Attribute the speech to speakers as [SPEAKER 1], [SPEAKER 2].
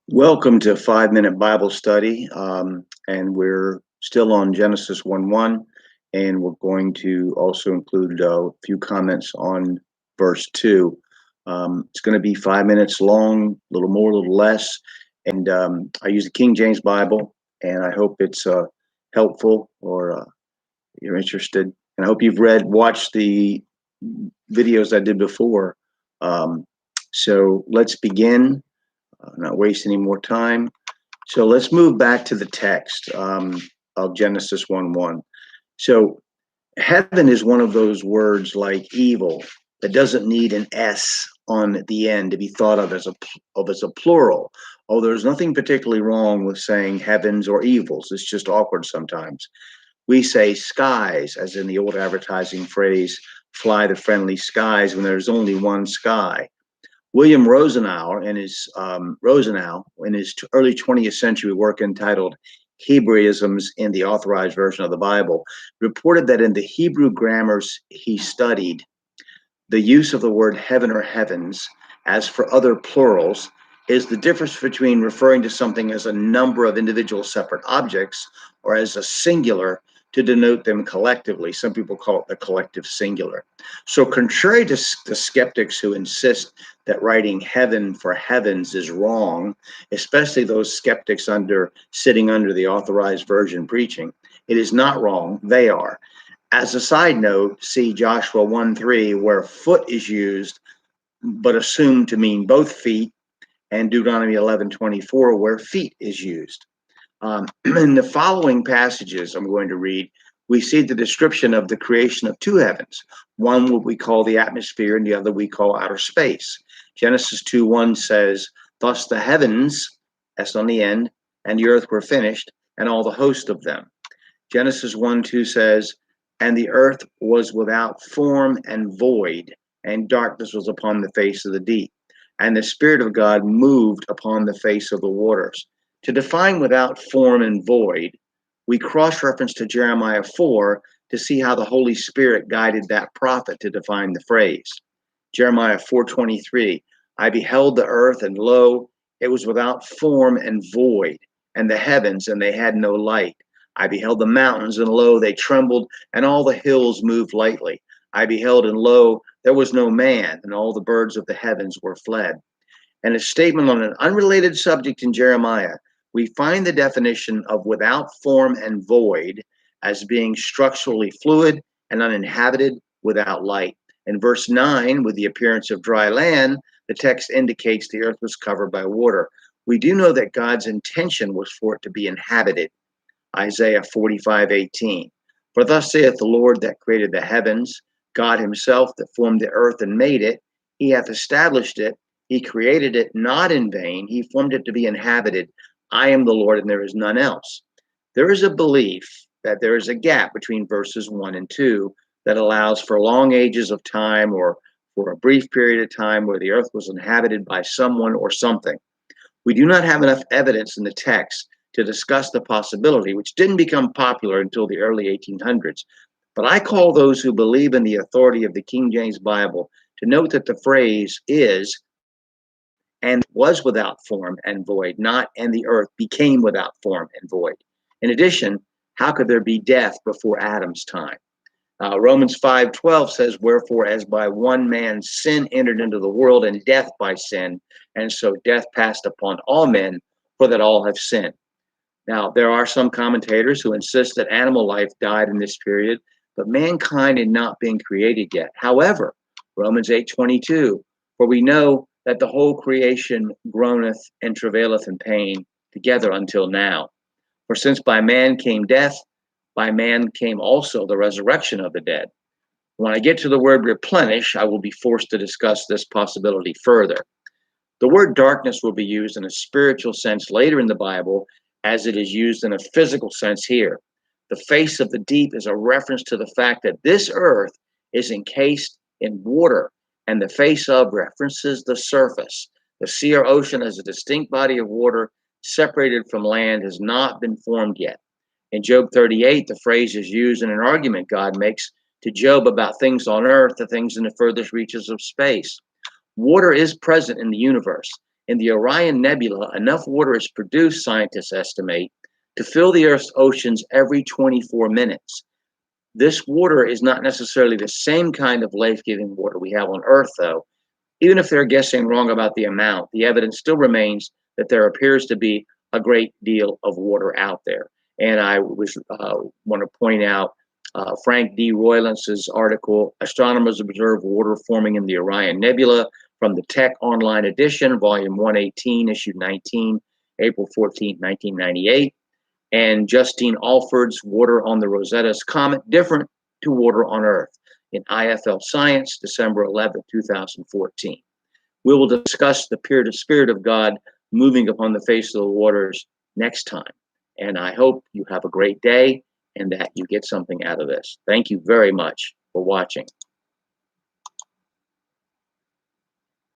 [SPEAKER 1] Welcome to 5 Minute Bible Study. And we're still on Genesis 1:1, and we're going to also include a few comments on verse 2. It's going to be 5 minutes long, a little more, a little less. And I use the King James Bible, and I hope it's helpful or you're interested. And I hope you've watched the videos I did before. So let's begin. Not waste any more time. So let's move back to the text of Genesis 1:1. So heaven is one of those words like evil that doesn't need an S on the end to be thought of as a plural. Oh, there's nothing particularly wrong with saying heavens or evils. It's just awkward sometimes. We say skies, as in the old advertising phrase, fly the friendly skies, when there's only one sky. William Rosenau in his early 20th century work entitled Hebraisms in the Authorized Version of the Bible, reported that in the Hebrew grammars he studied, the use of the word heaven or heavens, as for other plurals, is the difference between referring to something as a number of individual separate objects or as a singular to denote them collectively. Some people call it the collective singular. So, contrary to the skeptics who insist that writing heaven for heavens is wrong, especially those skeptics sitting under the Authorized Version preaching, it is not wrong. They are. As a side note, see Joshua 1:3, where foot is used, but assumed to mean both feet, and Deuteronomy 11:24, where feet is used. In the following passages I'm going to read, we see the description of the creation of two heavens. One what we call the atmosphere, and the other we call outer space. Genesis 2:1 says, "Thus the heavens," that's on the end, "and the earth were finished, and all the host of them." Genesis 1:2 says, "And the earth was without form and void, and darkness was upon the face of the deep. And the Spirit of God moved upon the face of the waters." To define without form and void, we cross-reference to Jeremiah 4 to see how the Holy Spirit guided that prophet to define the phrase. Jeremiah 4:23, "I beheld the earth, and lo, it was without form and void, and the heavens, and they had no light. I beheld the mountains, and lo, they trembled, and all the hills moved lightly. I beheld, and lo, there was no man, and all the birds of the heavens were fled." And a statement on an unrelated subject in Jeremiah, we find the definition of without form and void as being structurally fluid and uninhabited without light. In verse 9, with the appearance of dry land, the text indicates the earth was covered by water. We do know that God's intention was for it to be inhabited. Isaiah 45:18. "For thus saith the Lord that created the heavens, God himself that formed the earth and made it. He hath established it. He created it not in vain. He formed it to be inhabited. I am the Lord, and there is none else." There is a belief that there is a gap between verses 1 and 2 that allows for long ages of time or for a brief period of time where the earth was inhabited by someone or something. We do not have enough evidence in the text to discuss the possibility, which didn't become popular until the early 1800s. But I call those who believe in the authority of the King James Bible to note that the phrase is "and was without form and void," not "and the earth became without form and void." In addition, how could there be death before Adam's time? Romans 5:12 says, "Wherefore, as by one man sin entered into the world, and death by sin, and so death passed upon all men, for that all have sinned." Now, there are some commentators who insist that animal life died in this period, but mankind had not been created yet. However, Romans 8:22, "For we know that the whole creation groaneth and travaileth in pain together until now. For since by man came death, by man came also the resurrection of the dead." When I get to the word replenish, I will be forced to discuss this possibility further. The word darkness will be used in a spiritual sense later in the Bible, as it is used in a physical sense here. The face of the deep is a reference to the fact that this earth is encased in water, and the face of references the surface. The sea or ocean as a distinct body of water separated from land has not been formed yet. In Job 38, the phrase is used in an argument God makes to Job about things on earth, the things in the furthest reaches of space. Water is present in the universe.
[SPEAKER 2] In the Orion Nebula, enough water is produced, scientists estimate, to fill the Earth's oceans every 24 minutes. This water is not necessarily the same kind of life-giving water we have on Earth, though. Even if they're guessing wrong about the amount, the evidence still remains that there appears to be a great deal of water out there. And I want to point out Frank D. Roylance's article, Astronomers Observe Water Forming in the Orion Nebula, from the Tech Online Edition, Volume 118, Issue 19, April 14, 1998. And Justine Alford's Water on the Rosetta's Comet, Different to Water on Earth, in IFL Science, December 11, 2014. We will discuss the Spirit of God moving upon the face of the waters next time. And I hope you have a great day and that you get something out of this. Thank you very much for watching.